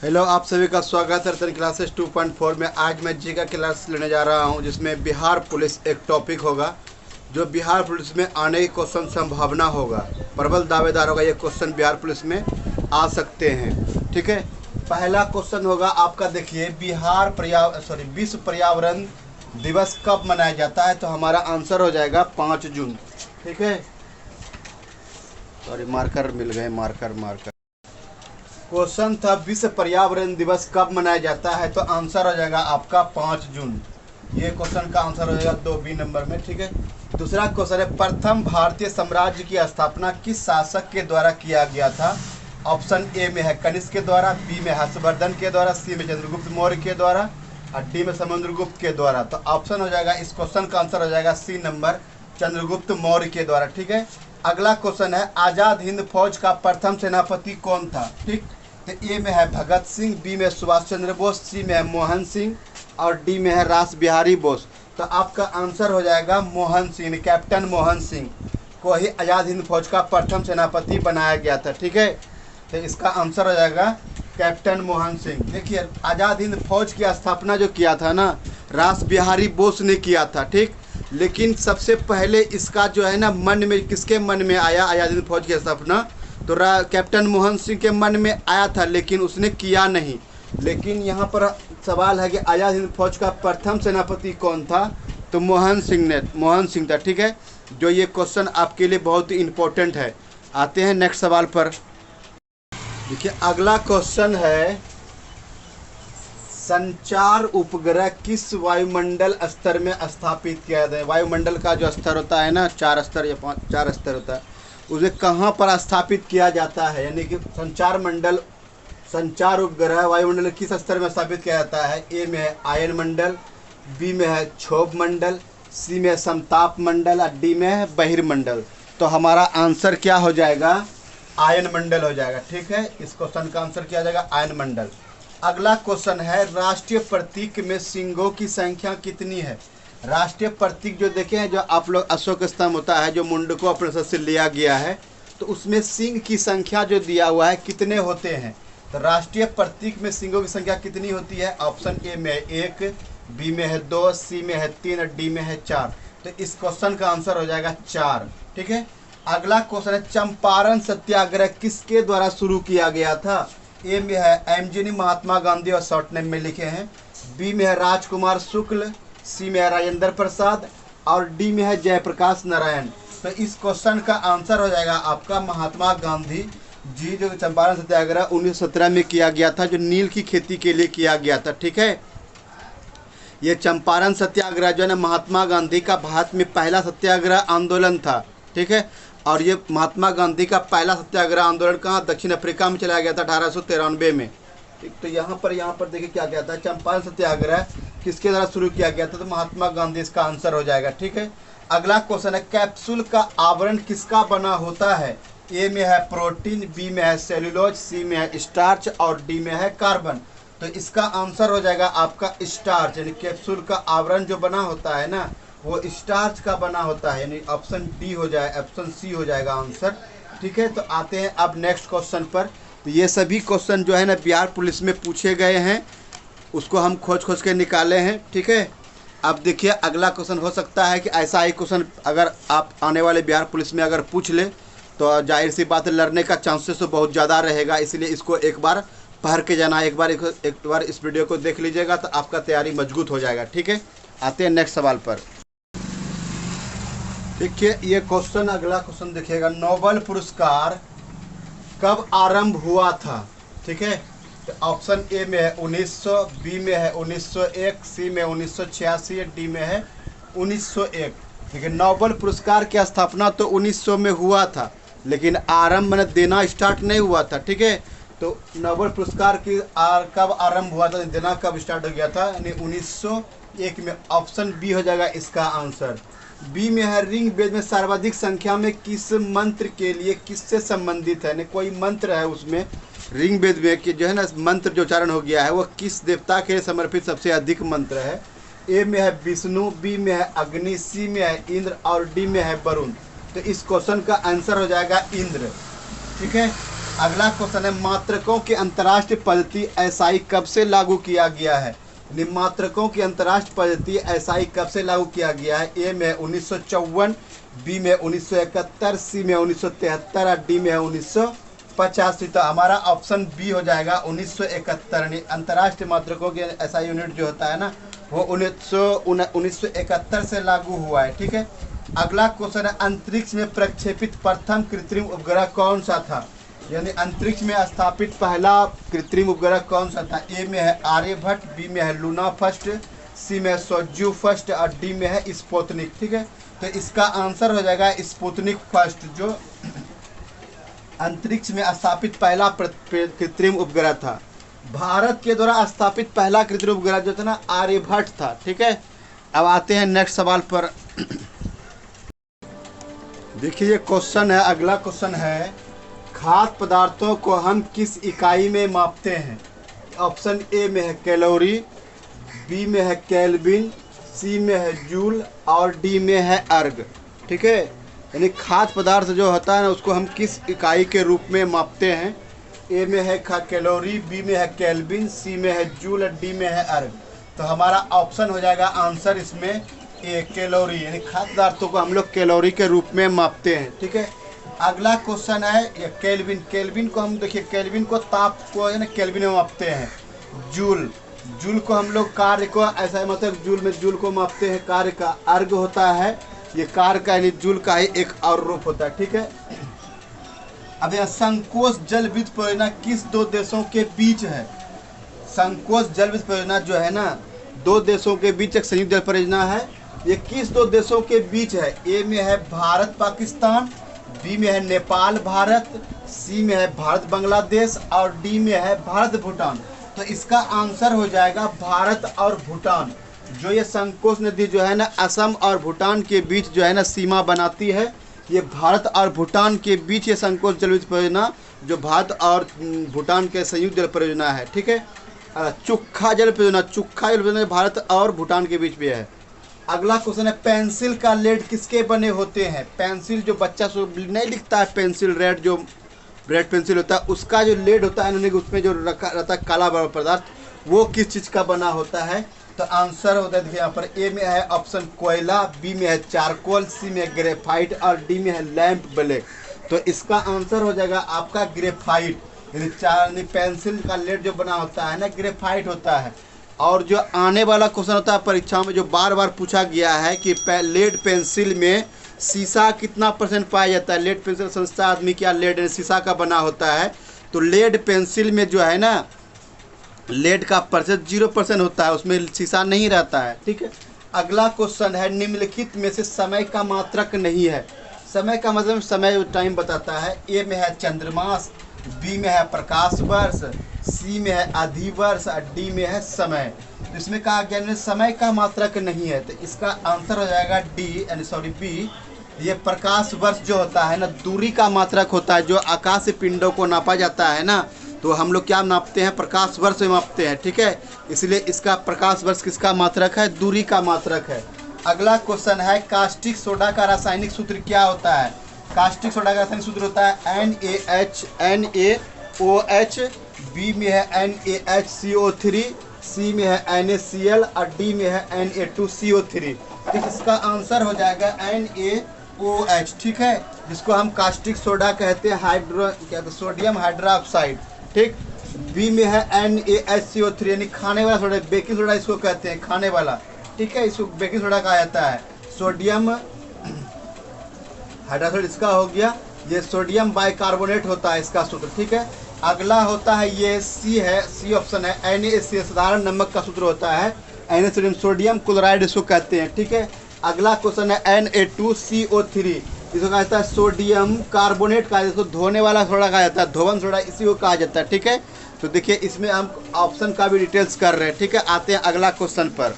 Hello, आप सभी का स्वागत है रतन क्लासेस 2.4 में। आज मैं जी का क्लास लेने जा रहा हूं, जिसमें बिहार पुलिस एक टॉपिक होगा जो बिहार पुलिस में आने की क्वेश्चन संभावना होगा। प्रबल दावेदार होगा ये क्वेश्चन बिहार पुलिस में आ सकते हैं। ठीक है, पहला क्वेश्चन होगा आपका। देखिए, विश्व पर्यावरण दिवस कब मनाया जाता है? तो हमारा आंसर हो जाएगा 5 जून। ठीक है, सॉरी मार्कर मिल गए, मार्कर। क्वेश्चन था विश्व पर्यावरण दिवस कब मनाया जाता है? तो आंसर हो जाएगा आपका 5 जून। ये क्वेश्चन का आंसर हो जाएगा 2B नंबर में। ठीक है, दूसरा क्वेश्चन है प्रथम भारतीय साम्राज्य की स्थापना किस शासक के द्वारा किया गया था? ऑप्शन ए में है कनिष्क के द्वारा, बी में हर्षवर्धन के द्वारा, सी में चंद्रगुप्त मौर्य के द्वारा और डी में समुद्रगुप्त के द्वारा। तो ऑप्शन हो जाएगा, इस क्वेश्चन का आंसर हो जाएगा सी नंबर, चंद्रगुप्त मौर्य के द्वारा। ठीक है, अगला क्वेश्चन है आजाद हिंद फौज का प्रथम सेनापति कौन था? ठीक, तो ए में है भगत सिंह, बी में सुभाष चंद्र बोस, सी में है मोहन सिंह और डी में है रास बिहारी बोस। तो आपका आंसर हो जाएगा मोहन सिंह। कैप्टन मोहन सिंह को ही आज़ाद हिंद फौज का प्रथम सेनापति बनाया गया था। ठीक है, तो इसका आंसर हो जाएगा कैप्टन मोहन सिंह। देखिए, आज़ाद हिंद फौज की स्थापना जो किया था ना, रास बिहारी बोस ने किया था। ठीक, लेकिन सबसे पहले इसका जो है ना मन में, किसके मन में आया आज़ाद हिंद फौज की स्थापना? तो कैप्टन मोहन सिंह के मन में आया था, लेकिन उसने किया नहीं। लेकिन यहाँ पर सवाल है कि आज़ाद हिंद फौज का प्रथम सेनापति कौन था? तो मोहन सिंह था। ठीक है, जो ये क्वेश्चन आपके लिए बहुत ही इम्पोर्टेंट है। आते हैं नेक्स्ट सवाल पर। देखिए, अगला क्वेश्चन है संचार उपग्रह किस वायुमंडल स्तर में स्थापित किया जाता है? वायुमंडल का जो स्तर होता है ना, 4 स्तर या 4 स्तर होता है, उसे कहाँ पर स्थापित किया जाता है? यानी कि संचार उपग्रह वायुमंडल किस स्तर में स्थापित किया जाता है? ए में है आयन मंडल, बी में है क्षोभ मंडल, सी में है समताप मंडल और डी में है बहिर्मंडल। तो हमारा आंसर क्या हो जाएगा? आयन मंडल हो जाएगा। ठीक है, इस क्वेश्चन का आंसर किया जाएगा आयन मंडल। अगला क्वेश्चन है राष्ट्रीय प्रतीक में सिंगों की संख्या कितनी है? राष्ट्रीय प्रतीक जो देखे हैं, जो आप लोग अशोक स्तंभ होता है जो मुंडको अपने से लिया गया है, तो उसमें सिंह की संख्या जो दिया हुआ है कितने होते हैं? तो राष्ट्रीय प्रतीक में सिंगों की संख्या कितनी होती है? ऑप्शन ए में है 1, बी में है 2, सी में है 3 और डी में है 4। तो इस क्वेश्चन का आंसर हो जाएगा 4। ठीक है, अगला क्वेश्चन है चंपारण सत्याग्रह किसके द्वारा शुरू किया गया था? ए में है एमजी महात्मा गांधी और शॉर्ट नेम में लिखे हैं, बी में है राजकुमार शुक्ल, सी में है राजेंद्र प्रसाद और डी में है जयप्रकाश नारायण। तो इस क्वेश्चन का आंसर हो जाएगा आपका महात्मा गांधी जी। जो चंपारण सत्याग्रह 1917 में किया गया था, जो नील की खेती के लिए किया गया था। ठीक है, ये चंपारण सत्याग्रह जो है ना, महात्मा गांधी का भारत में पहला सत्याग्रह आंदोलन था। ठीक है, और ये महात्मा गांधी का पहला सत्याग्रह आंदोलन कहाँ? दक्षिण अफ्रीका में चलाया गया था 1893 में। ठीक, तो यहाँ पर देखिए क्या क्या था, चंपारण सत्याग्रह किसके द्वारा शुरू किया गया था? तो महात्मा गांधी इसका आंसर हो जाएगा। ठीक है, अगला क्वेश्चन है कैप्सूल का आवरण किसका बना होता है? ए में है प्रोटीन, बी में है सेलुलोज, सी में है स्टार्च और डी में है कार्बन। तो इसका आंसर हो जाएगा आपका स्टार्च। यानी कैप्सूल का आवरण जो बना होता है ना, वो स्टार्च का बना होता है। यानी ऑप्शन डी हो जाए, ऑप्शन सी हो जाएगा आंसर। ठीक है, तो आते हैं अब नेक्स्ट क्वेश्चन पर। तो ये सभी क्वेश्चन जो है ना बिहार पुलिस में पूछे गए हैं, उसको हम खोज के निकाले हैं। ठीक है, अब देखिए अगला क्वेश्चन हो सकता है कि ऐसा ही क्वेश्चन अगर आप आने वाले बिहार पुलिस में अगर पूछ ले तो जाहिर सी बात है लड़ने का चांसेस तो बहुत ज़्यादा रहेगा। इसलिए इसको एक बार पढ़ के जाना, एक बार इस वीडियो को देख लीजिएगा तो आपका तैयारी मजबूत हो जाएगा। ठीक है, आते हैं नेक्स्ट सवाल पर। देखिए, ये क्वेश्चन, अगला क्वेश्चन देखिएगा, नोबेल पुरस्कार कब आरंभ हुआ था? ठीक है, तो ऑप्शन ए में है 1900, बी में है 1901, सी में 1986, डी में है 1901। ठीक है, नोबेल पुरस्कार की स्थापना तो 1900 में हुआ था, लेकिन आरंभ मैंने देना स्टार्ट नहीं हुआ था। ठीक है, तो नोबेल पुरस्कार की कब आरंभ हुआ था, देना कब स्टार्ट हो गया था? यानी 1901 में। ऑप्शन बी हो जाएगा इसका आंसर। बी में है ऋग वेद में सर्वाधिक संख्या में किस मंत्र के लिए किससे संबंधित है? कोई मंत्र है उसमें ऋग वेद में कि जो है ना मंत्र जो उच्चारण हो गया है वो किस देवता के लिए समर्पित सबसे अधिक मंत्र है? ए में है विष्णु, बी में है अग्नि, सी में है इंद्र और डी में है वरुण। तो इस क्वेश्चन का आंसर हो जाएगा इंद्र। ठीक है। अगला क्वेश्चन है मात्रकों की अंतर्राष्ट्रीय पद्धति एसआई कब से लागू किया गया है। मात्रकों की अंतर्राष्ट्रीय पद्धति एसआई कब से लागू किया गया है। ए में 1954, बी में 1971, सी में 1973 और डी में 1985। तो हमारा ऑप्शन बी हो जाएगा 1971। अंतर्राष्ट्रीय मात्रकों के एसआई यूनिट जो होता है ना वो 1971 से लागू हुआ है, ठीक है। अगला क्वेश्चन है अंतरिक्ष में प्रक्षेपित प्रथम कृत्रिम उपग्रह कौन सा था। यानी अंतरिक्ष में स्थापित पहला कृत्रिम उपग्रह कौन सा था। ए में है आर्यभट्ट, बी में है लूना फर्स्ट, सी में सोज्यू फर्स्ट और डी में है स्पुतनिक, ठीक है। तो इसका आंसर हो जाएगा स्पुतनिक फर्स्ट, जो अंतरिक्ष में स्थापित पहला कृत्रिम उपग्रह था। भारत के द्वारा स्थापित पहला कृत्रिम उपग्रह जो था ना आर्यभट्ट था, ठीक है। अब आते हैं नेक्स्ट सवाल पर। देखिए क्वेश्चन है, अगला क्वेश्चन है खाद्य पदार्थों को हम किस इकाई में मापते हैं। ऑप्शन ए में है कैलोरी, बी में है केल्विन, सी में है जूल और डी में है अर्ग, ठीक है। यानी खाद्य पदार्थ जो होता है ना उसको हम किस इकाई के रूप में मापते हैं। ए में है कैलोरी, बी में है केल्विन, सी में है जूल और डी में है अर्ग। तो हमारा ऑप्शन हो जाएगा आंसर इसमें ए कैलोरी, यानी खाद्य पदार्थों को हम लोग कैलोरी के रूप में मापते हैं, ठीक है। अगला क्वेश्चन है ये केल्विन। केल्विन को हम देखिए केल्विन को ताप को है ना केल्विन में मापते हैं। जूल, जूल को हम लोग कार्य को ऐसा मतलब जूल में जूल को मापते हैं कार्य का। अर्ग होता है ये कार्य का यानी जूल का ही एक और रूप होता है, ठीक है। अब यह संकोच जल विद्युत परियोजना किस दो देशों के बीच है। संकोच जल विद्युत परियोजना जो है ना दो देशों के बीच एक संयुक्त जल परियोजना है। ये किस दो देशों के बीच है। ए में है भारत पाकिस्तान, बी में है नेपाल भारत, सी में है भारत बांग्लादेश और डी में है भारत भूटान। तो इसका आंसर हो जाएगा भारत और भूटान। जो ये संकोच नदी जो है ना असम और भूटान के बीच जो है ना सीमा बनाती है, ये भारत और भूटान के बीच ये संकोच जल विद्युत परियोजना जो भारत और भूटान के संयुक्त जल परियोजना है, ठीक है। चुक्खा जल परियोजना, चुक्खा जल परियोजना भारत और भूटान के बीच में है। अगला क्वेश्चन है पेंसिल का लेड किसके बने होते हैं। पेंसिल जो बच्चा नहीं लिखता है पेंसिल रेड जो रेड पेंसिल होता है उसका जो लेड होता है उसमें जो रखा रहता है काला पदार्थ वो किस चीज़ का बना होता है। तो आंसर होता है देखिए यहाँ पर ए में है ऑप्शन कोयला, बी में है चारकोल, सी में ग्रेफाइट और डी में है लैंप ब्लैक। तो इसका आंसर हो जाएगा आपका ग्रेफाइट, यानी पेंसिल का लेड जो बना होता है ना ग्रेफाइट होता है। और जो आने वाला क्वेश्चन होता है परीक्षा में जो बार बार पूछा गया है कि लेड पेंसिल में शीशा कितना % पाया जाता है। लेड पेंसिल संस्था आदमी क्या लेड शीशा का बना होता है। तो लेड पेंसिल में जो है ना लेड का % 0% होता है, उसमें शीशा नहीं रहता है, ठीक है। अगला क्वेश्चन है निम्नलिखित में से समय का मात्रक नहीं है। समय का मतलब समय टाइम बताता है। ए में है चंद्रमास, बी में है प्रकाश वर्ष, सी में है अधिवर्ष और डी में है समय। तो इसमें कहा गया समय का मात्रक नहीं है, तो इसका आंसर हो जाएगा डी यानी सॉरी बी। ये प्रकाश वर्ष जो होता है ना दूरी का मात्रक होता है। जो आकाश से पिंडों को नापा जाता है ना तो हम लोग क्या नापते हैं प्रकाश वर्ष में मापते हैं, ठीक है। इसलिए इसका प्रकाश वर्ष किसका मात्रक है दूरी का मात्रक है। अगला क्वेश्चन है कास्टिक सोडा का रासायनिक सूत्र क्या होता है। कास्टिक सोडा का रासायनिक सूत्र होता है NaOH, बी में है NaHCO3, सी में है NaCl और डी में है Na2CO3। तो इसका आंसर हो जाएगा NaOH, ठीक है, जिसको हम कास्टिक सोडा कहते हैं सोडियम हाइड्रोक्साइड, ठीक। बी में है NaHCO3 यानी खाने वाला सोडा, बेकिंग सोडा इसको कहते हैं खाने वाला, ठीक है। इसको बेकिंग सोडा कहा जाता है। सोडियम हाइड्रोक्साइड इसका हो गया, ये सोडियम बाइकार्बोनेट होता है इसका सूत्र, ठीक है। अगला होता है ये सी है, सी ऑप्शन है NaCl साधारण नमक का सूत्र होता है। Na सोडियम क्लोराइड इसको कहते हैं, ठीक है। अगला क्वेश्चन है Na2CO3, इसको कहा जाता है सोडियम कार्बोनेट का, इसको धोने वाला सोडा कहा जाता है, धोवन सोडा इसी को कहा जाता है, ठीक है। तो देखिए इसमें हम ऑप्शन का भी डिटेल्स कर रहे हैं, ठीक है। आते हैं अगला क्वेश्चन पर।